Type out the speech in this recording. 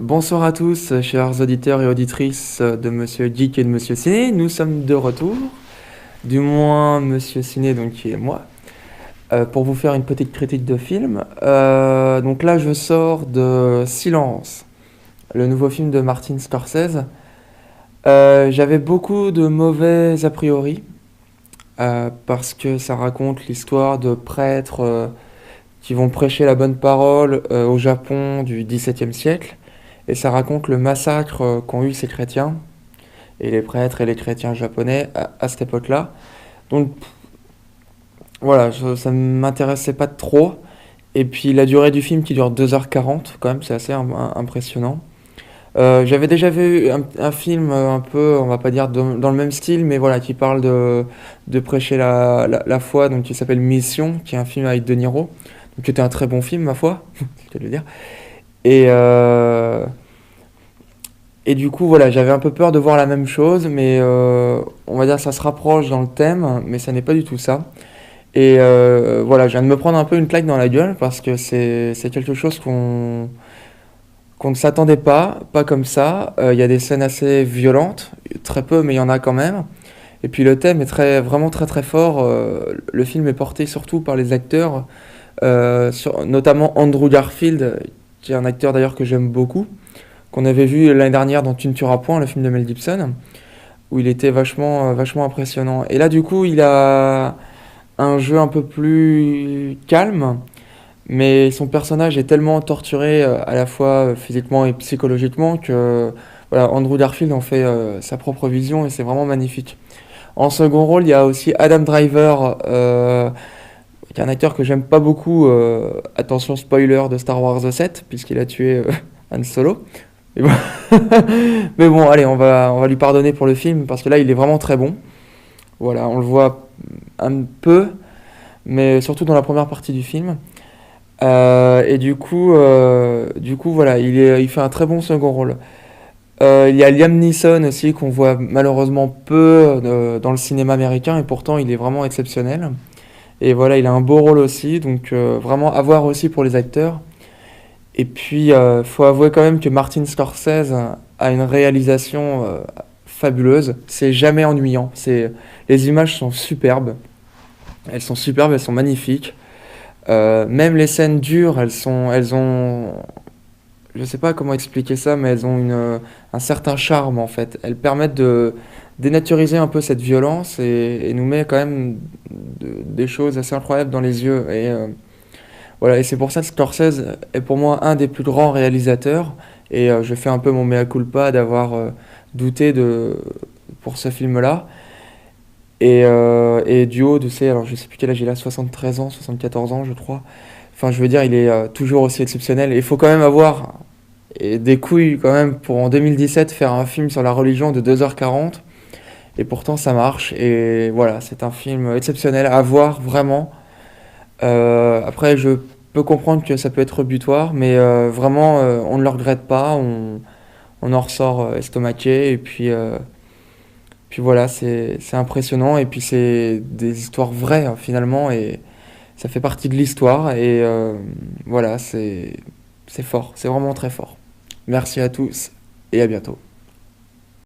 Bonsoir à tous, chers auditeurs et auditrices de Monsieur Geek et de Monsieur Ciné. Nous sommes de retour, du moins Monsieur Ciné, donc qui est moi, pour vous faire une petite critique de film. Donc là, je sors de Silence, le nouveau film de Martin Scorsese. J'avais beaucoup de mauvais a priori, parce que ça raconte l'histoire de prêtres qui vont prêcher la bonne parole au Japon du XVIIe siècle. Et ça raconte le massacre qu'ont eu ces chrétiens, et les prêtres et les chrétiens japonais à cette époque-là. Donc voilà, ça ne m'intéressait pas trop. Et puis la durée du film qui dure 2h40, quand même, c'est assez impressionnant. J'avais déjà vu un film un peu, on va pas dire dans le même style, mais voilà, qui parle de prêcher la foi, donc qui s'appelle Mission, qui est un film avec De Niro, donc qui était un très bon film, ma foi, je vais le dire. Et, et du coup, voilà, j'avais un peu peur de voir la même chose, mais on va dire que ça se rapproche dans le thème, mais ça n'est pas du tout ça. Et voilà, je viens de me prendre un peu une claque dans la gueule parce que c'est quelque chose qu'on ne s'attendait pas comme ça. Il y a des scènes assez violentes, très peu, mais il y en a quand même. Et puis le thème est vraiment très très fort. Le film est porté surtout par les acteurs, notamment Andrew Garfield, qui est un acteur d'ailleurs que j'aime beaucoup, qu'on avait vu l'année dernière dans Tu ne tueras point, le film de Mel Gibson, où il était vachement impressionnant. Et là, du coup, il a un jeu un peu plus calme, mais son personnage est tellement torturé à la fois physiquement et psychologiquement que voilà, Andrew Garfield en fait sa propre vision et c'est vraiment magnifique. En second rôle, il y a aussi Adam Driver, qui est un acteur que j'aime pas beaucoup. Attention spoiler de Star Wars 7, puisqu'il a tué Han Solo. Mais bon, mais bon, allez, on va lui pardonner pour le film, parce que là, il est vraiment très bon. Voilà, on le voit un peu, mais surtout dans la première partie du film. Et du coup, voilà, il fait un très bon second rôle. Il y a Liam Neeson aussi, qu'on voit malheureusement peu dans le cinéma américain, et pourtant, il est vraiment exceptionnel. Et voilà, il a un beau rôle aussi, donc vraiment à voir aussi pour les acteurs. Et puis, faut avouer quand même que Martin Scorsese a une réalisation fabuleuse. C'est jamais ennuyant. Les images sont superbes. Elles sont superbes, elles sont magnifiques. Même les scènes dures, elles ont, je sais pas comment expliquer ça, mais elles ont un certain charme en fait. Elles permettent de dénaturiser un peu cette violence et nous met quand même des choses assez incroyables dans les yeux. Et voilà, et c'est pour ça que Scorsese est pour moi un des plus grands réalisateurs. Et je fais un peu mon mea culpa d'avoir douté pour ce film-là. Et du haut de ses, alors je sais plus quel âge il a, 73 ans, 74 ans, je crois. Enfin, je veux dire, il est toujours aussi exceptionnel. Et il faut quand même avoir des couilles, quand même, pour en 2017 faire un film sur la religion de 2h40. Et pourtant, ça marche. Et voilà, c'est un film exceptionnel à voir, vraiment. Après, je peux comprendre que ça peut être butoir, mais vraiment, on ne le regrette pas. On en ressort estomaqué. Et puis voilà, c'est impressionnant. Et puis c'est des histoires vraies, hein, finalement. Et ça fait partie de l'histoire. Et voilà, c'est fort. C'est vraiment très fort. Merci à tous et à bientôt.